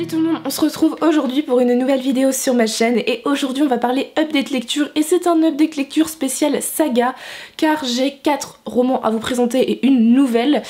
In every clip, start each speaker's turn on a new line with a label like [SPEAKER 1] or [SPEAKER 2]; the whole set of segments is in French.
[SPEAKER 1] Salut tout le monde, on se retrouve aujourd'hui pour une nouvelle vidéo sur ma chaîne et aujourd'hui on va parler update lecture et c'est un update lecture spécial saga car j'ai 4 romans à vous présenter et une nouvelle.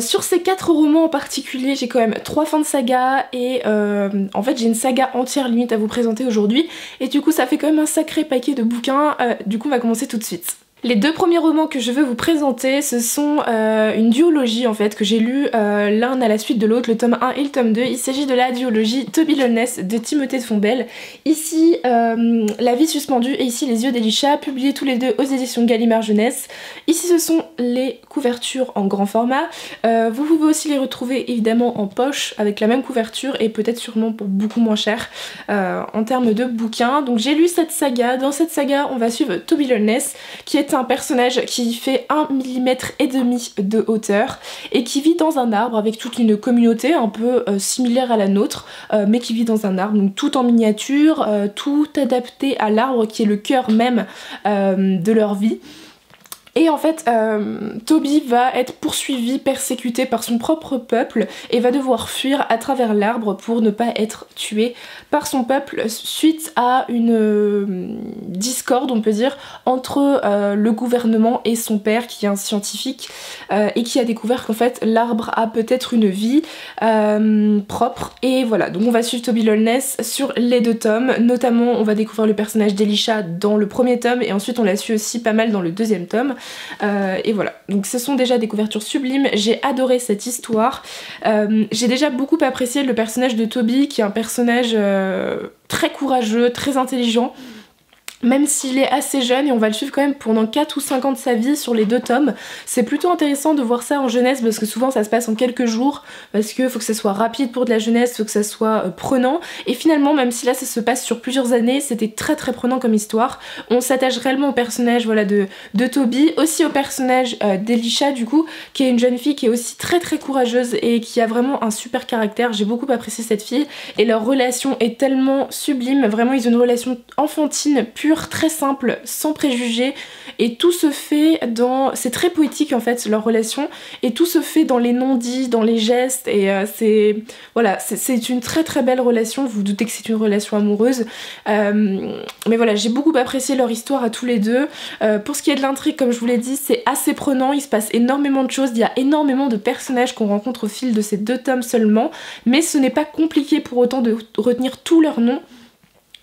[SPEAKER 1] Sur ces 4 romans en particulier j'ai quand même 3 fins de saga et en fait j'ai une saga entière limite à vous présenter aujourd'hui et du coup ça fait quand même un sacré paquet de bouquins, du coup on va commencer tout de suite. Les 2 premiers romans que je veux vous présenter, ce sont une duologie en fait que j'ai lu l'un à la suite de l'autre, le tome 1 et le tome 2. Il s'agit de la duologie Toby Loveless de Timothée de Fombelle. Ici La vie suspendue et ici Les yeux d'Elisha, publiés tous les deux aux éditions Gallimard Jeunesse. Ici ce sont les couvertures en grand format. Vous pouvez aussi les retrouver évidemment en poche avec la même couverture et peut-être sûrement pour beaucoup moins cher en termes de bouquins. Donc j'ai lu cette saga. Dans cette saga on va suivre Toby Loveless qui est un personnage qui fait 1,5 mm de hauteur et qui vit dans un arbre avec toute une communauté un peu similaire à la nôtre mais qui vit dans un arbre, donc tout en miniature, tout adapté à l'arbre qui est le cœur même de leur vie. Et en fait, Toby va être poursuivi, persécuté par son propre peuple et va devoir fuir à travers l'arbre pour ne pas être tué par son peuple suite à une discorde, on peut dire, entre le gouvernement et son père qui est un scientifique et qui a découvert qu'en fait l'arbre a peut-être une vie propre. Et voilà, donc on va suivre Toby Loveless sur les 2 tomes, notamment on va découvrir le personnage d'Elisha dans le premier tome et ensuite on la suit aussi pas mal dans le 2e tome. Et voilà, donc ce sont déjà des couvertures sublimes, j'ai adoré cette histoire. J'ai déjà beaucoup apprécié le personnage de Toby qui est un personnage très courageux, très intelligent. Même s'il est assez jeune et on va le suivre quand même pendant 4 ou 5 ans de sa vie sur les 2 tomes. C'est plutôt intéressant de voir ça en jeunesse parce que souvent ça se passe en quelques jours parce que faut que ça soit rapide pour de la jeunesse, faut que ça soit prenant et finalement même si là ça se passe sur plusieurs années, c'était très prenant comme histoire. On s'attache réellement au personnage voilà, de Toby, aussi au personnage d'Elisha du coup qui est une jeune fille qui est aussi très courageuse et qui a vraiment un super caractère. J'ai beaucoup apprécié cette fille et leur relation est tellement sublime, vraiment ils ont une relation enfantine, pure, très simple, sans préjugés et tout se fait dans... c'est très poétique en fait leur relation et tout se fait dans les non-dits, dans les gestes et c'est... voilà, c'est une très belle relation, vous vous doutez que c'est une relation amoureuse mais voilà, j'ai beaucoup apprécié leur histoire à tous les deux. Pour ce qui est de l'intrigue, comme je vous l'ai dit, c'est assez prenant, il se passe énormément de choses, il y a énormément de personnages qu'on rencontre au fil de ces 2 tomes seulement, mais ce n'est pas compliqué pour autant de retenir tous leurs noms.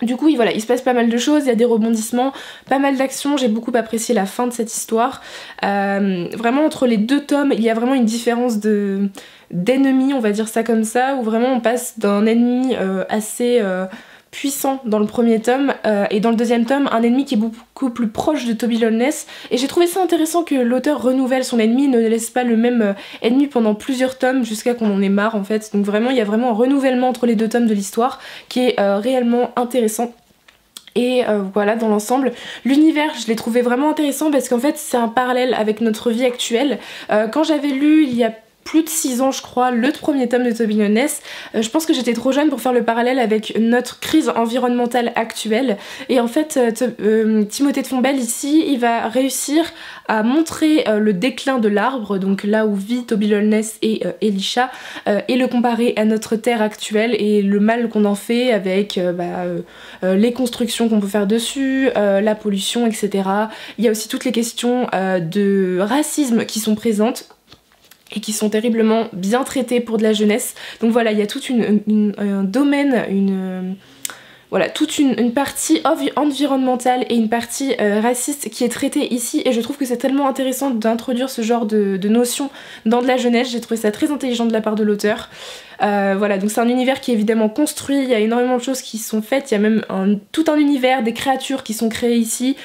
[SPEAKER 1] Du coup voilà, il se passe pas mal de choses, il y a des rebondissements, pas mal d'actions, j'ai beaucoup apprécié la fin de cette histoire. Vraiment entre les 2 tomes, il y a vraiment une différence d'ennemis, on va dire ça comme ça, où vraiment on passe d'un ennemi assez puissant dans le premier tome et dans le 2e tome un ennemi qui est beaucoup plus proche de Toby Loveless et j'ai trouvé ça intéressant que l'auteur renouvelle son ennemi, ne laisse pas le même ennemi pendant plusieurs tomes jusqu'à qu'on en ait marre en fait, donc vraiment il y a vraiment un renouvellement entre les 2 tomes de l'histoire qui est réellement intéressant. Et voilà, dans l'ensemble, l'univers, je l'ai trouvé vraiment intéressant parce qu'en fait c'est un parallèle avec notre vie actuelle. Quand j'avais lu il y a plus de 6 ans je crois, le premier tome de Toby Loveless, je pense que j'étais trop jeune pour faire le parallèle avec notre crise environnementale actuelle et en fait Timothée de Fombelle ici, il va réussir à montrer le déclin de l'arbre, donc là où vit Toby Loveless et Elisha, et le comparer à notre terre actuelle et le mal qu'on en fait avec les constructions qu'on peut faire dessus, la pollution, etc. Il y a aussi toutes les questions de racisme qui sont présentes et qui sont terriblement bien traitées pour de la jeunesse. Donc voilà, il y a tout un domaine, voilà, toute une partie environnementale et une partie raciste qui est traitée ici et je trouve que c'est tellement intéressant d'introduire ce genre de notions dans de la jeunesse, j'ai trouvé ça très intelligent de la part de l'auteur. Voilà, donc c'est un univers qui est évidemment construit, il y a énormément de choses qui sont faites, il y a même tout un univers, des créatures qui sont créées ici,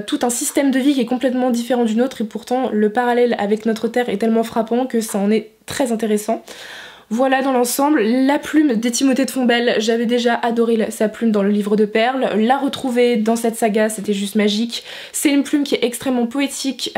[SPEAKER 1] tout un système de vie qui est complètement différent du nôtre et pourtant le parallèle avec notre terre est tellement frappant que ça en est très intéressant. Voilà dans l'ensemble, la plume de Timothée de Fombelle, j'avais déjà adoré sa plume dans le livre de perles, la retrouver dans cette saga c'était juste magique, c'est une plume qui est extrêmement poétique,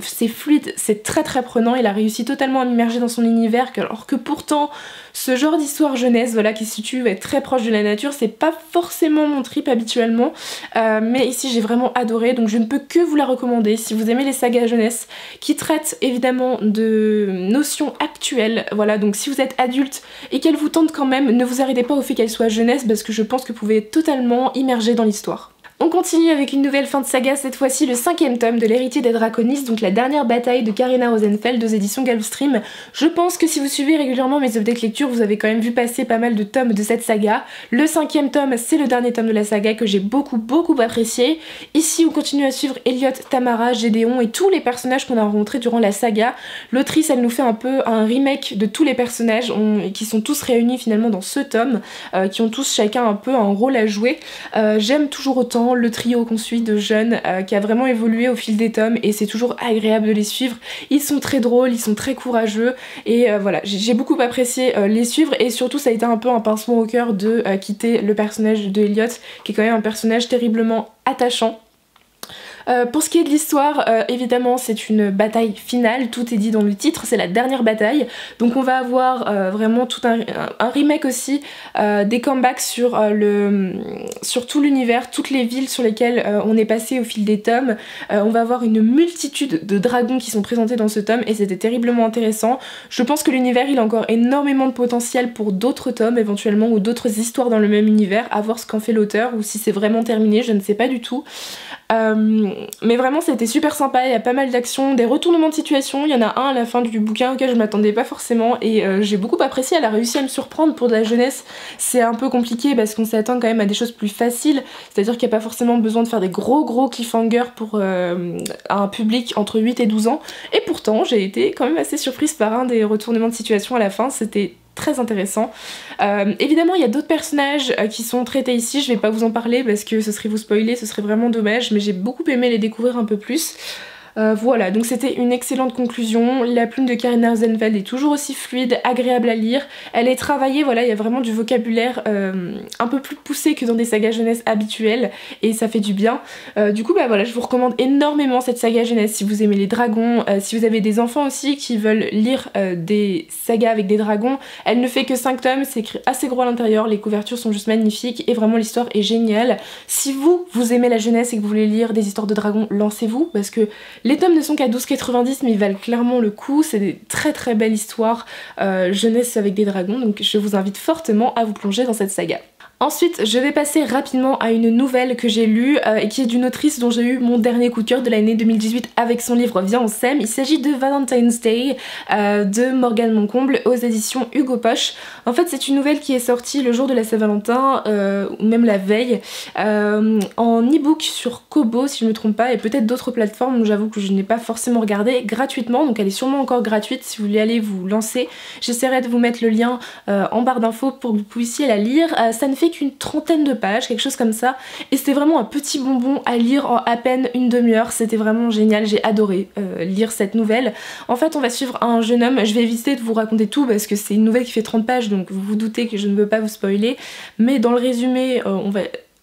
[SPEAKER 1] c'est fluide, c'est très prenant, il a réussi totalement à m'immerger dans son univers alors que pourtant ce genre d'histoire jeunesse voilà, qui se situe très proche de la nature, c'est pas forcément mon trip habituellement, mais ici j'ai vraiment adoré donc je ne peux que vous la recommander si vous aimez les sagas jeunesse qui traitent évidemment de notions actuelles, voilà donc si vous êtes adulte et qu'elle vous tente quand même, ne vous arrêtez pas au fait qu'elle soit jeunesse parce que je pense que vous pouvez être totalement immergé dans l'histoire. On continue avec une nouvelle fin de saga, cette fois-ci le 5e tome de l'héritier des Draconis, donc la dernière bataille de Carina Rosenfeld aux éditions Gulfstream. Je pense que si vous suivez régulièrement mes updates lecture, vous avez quand même vu passer pas mal de tomes de cette saga. Le 5e tome, c'est le dernier tome de la saga que j'ai beaucoup apprécié. Ici, on continue à suivre Elliot, Tamara, Gédéon et tous les personnages qu'on a rencontrés durant la saga. L'autrice, elle nous fait un peu un remake de tous les personnages qui sont tous réunis finalement dans ce tome, qui ont tous chacun un peu un rôle à jouer. J'aime toujours autant le trio qu'on suit de jeunes qui a vraiment évolué au fil des tomes et c'est toujours agréable de les suivre. Ils sont très drôles, ils sont très courageux et voilà, j'ai beaucoup apprécié les suivre et surtout ça a été un peu un pincement au cœur de quitter le personnage de Elliot qui est quand même un personnage terriblement attachant. Pour ce qui est de l'histoire, évidemment c'est une bataille finale, tout est dit dans le titre, c'est la dernière bataille, donc on va avoir vraiment tout un remake aussi, des comebacks sur tout l'univers, toutes les villes sur lesquelles on est passé au fil des tomes. On va avoir une multitude de dragons qui sont présentés dans ce tome et c'était terriblement intéressant. Je pense que l'univers il a encore énormément de potentiel pour d'autres tomes éventuellement ou d'autres histoires dans le même univers, à voir ce qu'en fait l'auteur ou si c'est vraiment terminé, je ne sais pas du tout. Mais vraiment c'était super sympa, il y a pas mal d'actions, des retournements de situation, il y en a un à la fin du bouquin auquel je m'attendais pas forcément et j'ai beaucoup apprécié, elle a réussi à me surprendre pour de la jeunesse. C'est un peu compliqué parce qu'on s'attend quand même à des choses plus faciles, c'est-à-dire qu'il n'y a pas forcément besoin de faire des gros cliffhangers pour un public entre 8 et 12 ans et pourtant j'ai été quand même assez surprise par un des retournements de situation à la fin, c'était très intéressant. Évidemment il y a d'autres personnages qui sont traités ici, je vais pas vous en parler parce que ce serait vous spoiler, ce serait vraiment dommage, mais j'ai beaucoup aimé les découvrir un peu plus. Voilà, donc c'était une excellente conclusion. La plume de Carina Rosenfeld est toujours aussi fluide, agréable à lire. Elle est travaillée, voilà, il y a vraiment du vocabulaire un peu plus poussé que dans des sagas jeunesse habituelles et ça fait du bien. Du coup, bah voilà, je vous recommande énormément cette saga jeunesse si vous aimez les dragons, si vous avez des enfants aussi qui veulent lire des sagas avec des dragons. Elle ne fait que 5 tomes, c'est écrit assez gros à l'intérieur, les couvertures sont juste magnifiques et vraiment l'histoire est géniale. Si vous aimez la jeunesse et que vous voulez lire des histoires de dragons, lancez-vous parce que les tomes ne sont qu'à 12,90 mais ils valent clairement le coup, c'est des très belles histoires jeunesse avec des dragons, donc je vous invite fortement à vous plonger dans cette saga. Ensuite, je vais passer rapidement à une nouvelle que j'ai lue et qui est d'une autrice dont j'ai eu mon dernier coup de cœur de l'année 2018 avec son livre Viens on s'aime. Il s'agit de Valentine's Day de Morgane Moncomble aux éditions Hugo Poche. En fait, c'est une nouvelle qui est sortie le jour de la Saint-Valentin ou même la veille en e-book sur Kobo si je ne me trompe pas et peut-être d'autres plateformes, donc j'avoue que je n'ai pas forcément regardé, gratuitement, donc elle est sûrement encore gratuite si vous voulez aller vous lancer. J'essaierai de vous mettre le lien en barre d'infos pour que vous puissiez la lire. Ça ne fait qu'une trentaine de pages, quelque chose comme ça, et c'était vraiment un petit bonbon à lire en à peine une demi-heure, c'était vraiment génial, j'ai adoré lire cette nouvelle. En fait on va suivre un jeune homme, je vais éviter de vous raconter tout parce que c'est une nouvelle qui fait 30 pages donc vous vous doutez que je ne veux pas vous spoiler, mais dans le résumé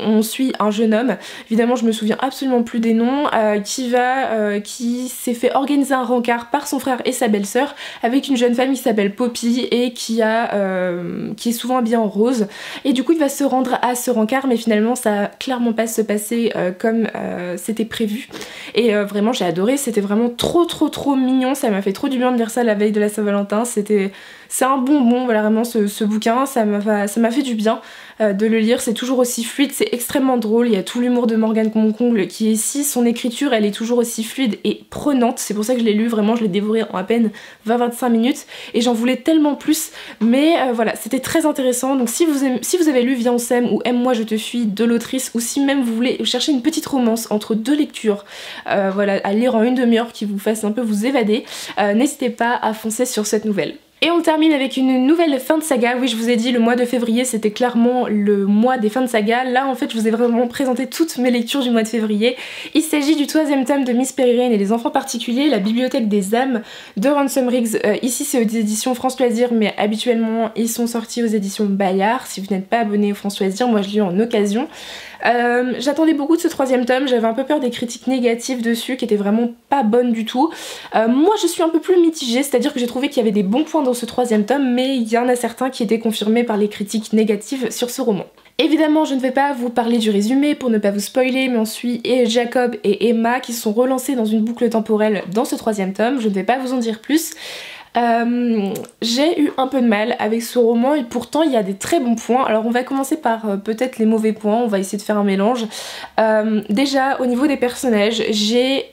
[SPEAKER 1] on suit un jeune homme, évidemment je me souviens absolument plus des noms, qui s'est fait organiser un rencard par son frère et sa belle-sœur avec une jeune femme qui s'appelle Poppy et qui est souvent habillée en rose, et du coup il va se rendre à ce rencard mais finalement ça va clairement pas se passer comme c'était prévu et vraiment j'ai adoré, c'était vraiment trop mignon, ça m'a fait trop du bien de lire ça la veille de la Saint-Valentin, c'est un bonbon, voilà, vraiment ce bouquin, ça m'a fait du bien de le lire, c'est toujours aussi fluide, c'est extrêmement drôle, il y a tout l'humour de Morgane Moncomble qui est ici, son écriture elle est toujours aussi fluide et prenante, c'est pour ça que je l'ai lu, vraiment je l'ai dévoré en à peine 20-25 minutes et j'en voulais tellement plus, mais voilà, c'était très intéressant, donc si vous avez lu Viens on s'aime ou Aime-moi je te fuis de l'autrice, ou si même vous voulez chercher une petite romance entre deux lectures, voilà, à lire en une demi-heure qui vous fasse un peu vous évader, n'hésitez pas à foncer sur cette nouvelle. Et on termine avec une nouvelle fin de saga. Oui, je vous ai dit, le mois de février c'était clairement le mois des fins de saga. Là en fait je vous ai vraiment présenté toutes mes lectures du mois de février. Il s'agit du 3e tome de Miss Peregrine et les enfants particuliers, la bibliothèque des âmes de Ransom Riggs. Ici c'est aux éditions France Loisirs mais habituellement ils sont sortis aux éditions Bayard. Si vous n'êtes pas abonné aux France Loisirs, moi je l'ai eu en occasion. J'attendais beaucoup de ce 3e tome, j'avais un peu peur des critiques négatives dessus qui étaient vraiment pas bonnes du tout. Moi je suis un peu plus mitigée, c'est-à-dire que j'ai trouvé qu'il y avait des bons points dans ce 3e tome, mais il y en a certains qui étaient confirmés par les critiques négatives sur ce roman. Évidemment je ne vais pas vous parler du résumé pour ne pas vous spoiler, mais on suit Jacob et Emma qui sont relancés dans une boucle temporelle dans ce 3e tome, je ne vais pas vous en dire plus. J'ai eu un peu de mal avec ce roman et pourtant il y a des très bons points. Alors on va commencer par peut-être les mauvais points, on va essayer de faire un mélange. Déjà au niveau des personnages, j'ai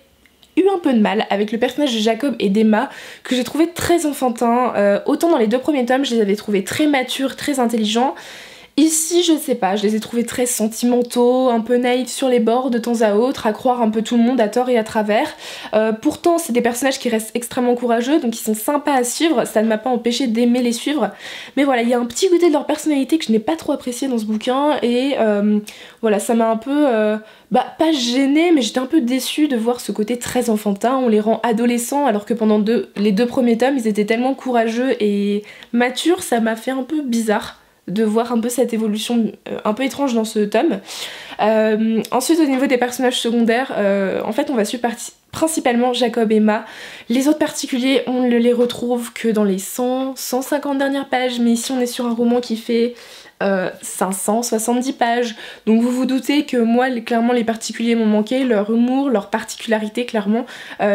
[SPEAKER 1] eu un peu de mal avec le personnage de Jacob et d'Emma que j'ai trouvé très enfantin. Autant dans les 2 premiers tomes je les avais trouvés très matures, très intelligents. Ici, je sais pas, je les ai trouvés très sentimentaux, un peu naïfs sur les bords de temps à autre, à croire un peu tout le monde à tort et à travers. Pourtant, c'est des personnages qui restent extrêmement courageux, donc ils sont sympas à suivre, ça ne m'a pas empêché d'aimer les suivre. Mais voilà, il y a un petit côté de leur personnalité que je n'ai pas trop apprécié dans ce bouquin, et voilà, ça m'a un peu... pas gênée, mais j'étais un peu déçue de voir ce côté très enfantin. On les rend adolescents alors que pendant les 2 premiers tomes, ils étaient tellement courageux et matures, ça m'a fait un peu bizarre de voir un peu cette évolution un peu étrange dans ce tome. Ensuite au niveau des personnages secondaires, en fait on va suivre principalement Jacob et Emma. Les autres particuliers on ne les retrouve que dans les 100-150 dernières pages, mais ici on est sur un roman qui fait 570 pages, donc vous vous doutez que moi clairement les particuliers m'ont manqué, leur humour, leur particularité clairement.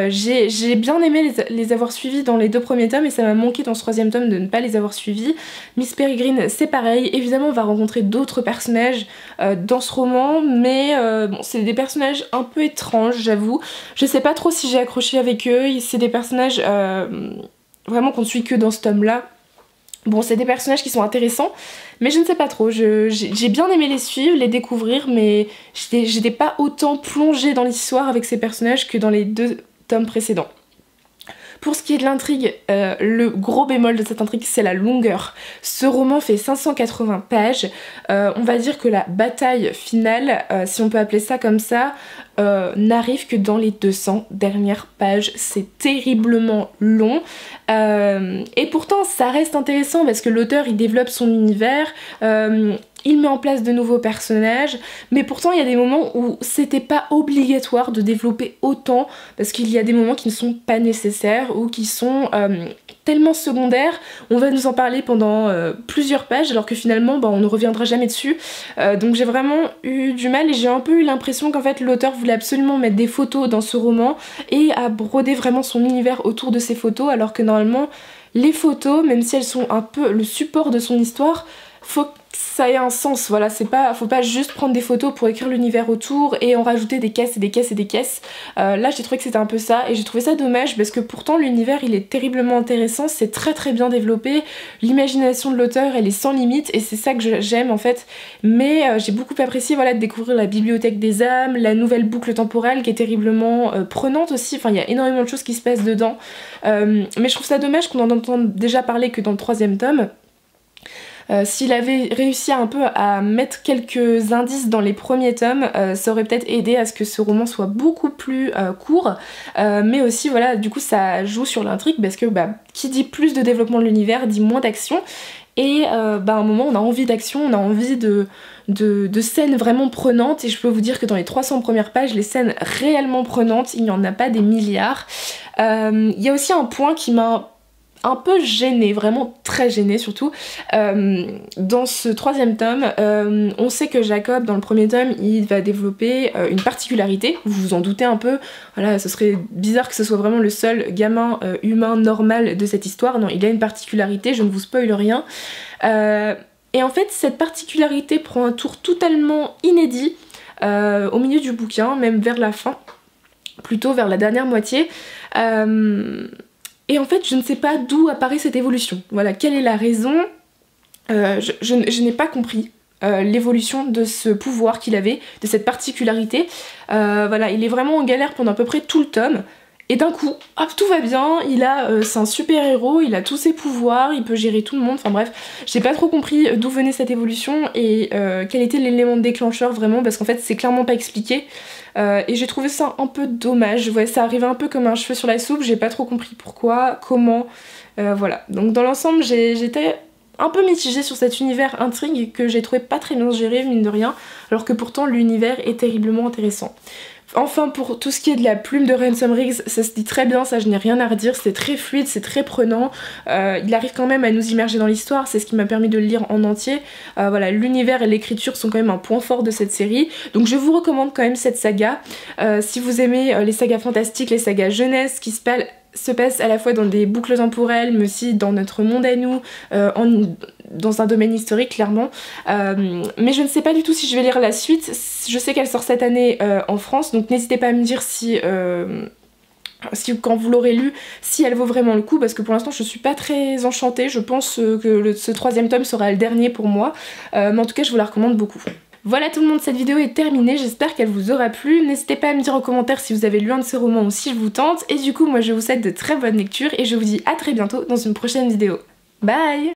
[SPEAKER 1] J'ai bien aimé les avoir suivis dans les 2 premiers tomes et ça m'a manqué dans ce 3e tome de ne pas les avoir suivis. Miss Peregrine c'est pareil, évidemment on va rencontrer d'autres personnages dans ce roman, mais bon, c'est des personnages un peu étranges j'avoue. Je sais pas trop si j'ai accroché avec eux, c'est des personnages vraiment qu'on ne suit que dans ce tome là. Bon, c'est des personnages qui sont intéressants, mais je ne sais pas trop. J'ai bien aimé les suivre, les découvrir, mais j'étais pas autant plongée dans l'histoire avec ces personnages que dans les 2 tomes précédents. Pour ce qui est de l'intrigue, le gros bémol de cette intrigue, c'est la longueur. Ce roman fait 580 pages. On va dire que la bataille finale, si on peut appeler ça comme ça, n'arrive que dans les 200 dernières pages. C'est terriblement long. Et pourtant, ça reste intéressant parce que l'auteur, il développe son univers. Il met en place de nouveaux personnages, mais pourtant il y a des moments où c'était pas obligatoire de développer autant, parce qu'il y a des moments qui ne sont pas nécessaires ou qui sont tellement secondaires. On va nous en parler pendant plusieurs pages, alors que finalement on ne reviendra jamais dessus. Donc j'ai vraiment eu du mal et j'ai un peu eu l'impression qu'en fait l'auteur voulait absolument mettre des photos dans ce roman et a brodé vraiment son univers autour de ces photos, alors que normalement les photos, même si elles sont un peu le support de son histoire, faut que ça ait un sens, voilà, faut pas juste prendre des photos pour écrire l'univers autour et en rajouter des caisses et des caisses et des caisses. Là j'ai trouvé que c'était un peu ça et j'ai trouvé ça dommage parce que pourtant l'univers il est terriblement intéressant, c'est très bien développé, l'imagination de l'auteur elle est sans limite et c'est ça que j'aime en fait, mais j'ai beaucoup apprécié voilà, de découvrir la bibliothèque des âmes, la nouvelle boucle temporelle qui est terriblement prenante aussi, enfin il y a énormément de choses qui se passent dedans, mais je trouve ça dommage qu'on en entende déjà parler que dans le 3e tome. S'il avait réussi un peu à mettre quelques indices dans les premiers tomes, ça aurait peut-être aidé à ce que ce roman soit beaucoup plus court, mais aussi voilà, du coup ça joue sur l'intrigue parce que qui dit plus de développement de l'univers dit moins d'action, et à un moment on a envie d'action, on a envie de scènes vraiment prenantes, et je peux vous dire que dans les 300 premières pages, les scènes réellement prenantes, il n'y en a pas des milliards. Il y a aussi un point qui m'a un peu gênée, vraiment très gênée surtout. Dans ce 3e tome, on sait que Jacob, dans le 1er tome, il va développer une particularité, vous vous en doutez un peu, voilà, ce serait bizarre que ce soit vraiment le seul gamin humain normal de cette histoire, non, il a une particularité, je ne vous spoile rien. Et en fait, cette particularité prend un tour totalement inédit au milieu du bouquin, même vers la fin, plutôt vers la dernière moitié. Et en fait, je ne sais pas d'où apparaît cette évolution. Voilà, quelle est la raison? Je n'ai pas compris l'évolution de ce pouvoir qu'il avait, de cette particularité. Voilà, il est vraiment en galère pendant à peu près tout le tome. Et d'un coup, hop, tout va bien, c'est un super héros, il a tous ses pouvoirs, il peut gérer tout le monde, enfin bref, j'ai pas trop compris d'où venait cette évolution et quel était l'élément déclencheur vraiment, parce qu'en fait c'est clairement pas expliqué, et j'ai trouvé ça un peu dommage, ouais, ça arrivait un peu comme un cheveu sur la soupe, j'ai pas trop compris pourquoi, comment, voilà. Donc dans l'ensemble j'étais un peu mitigée sur cet univers intrigue que j'ai trouvé pas très bien géré, mine de rien, alors que pourtant l'univers est terriblement intéressant. Enfin, pour tout ce qui est de la plume de Ransom Riggs, ça se dit très bien, ça je n'ai rien à redire, c'est très fluide, c'est très prenant, il arrive quand même à nous immerger dans l'histoire, c'est ce qui m'a permis de le lire en entier. Voilà, l'univers et l'écriture sont quand même un point fort de cette série, donc je vous recommande quand même cette saga. Si vous aimez les sagas fantastiques, les sagas jeunesse qui se se passe à la fois dans des boucles temporelles, mais aussi dans notre monde à nous, dans un domaine historique clairement. Mais je ne sais pas du tout si je vais lire la suite. Je sais qu'elle sort cette année en France, donc n'hésitez pas à me dire si quand vous l'aurez lu, si elle vaut vraiment le coup, parce que pour l'instant je suis pas très enchantée. Je pense que ce 3e tome sera le dernier pour moi, mais en tout cas je vous la recommande beaucoup. Voilà tout le monde, cette vidéo est terminée, j'espère qu'elle vous aura plu. N'hésitez pas à me dire en commentaire si vous avez lu un de ces romans ou si je vous tente. Et du coup moi je vous souhaite de très bonnes lectures et je vous dis à très bientôt dans une prochaine vidéo. Bye!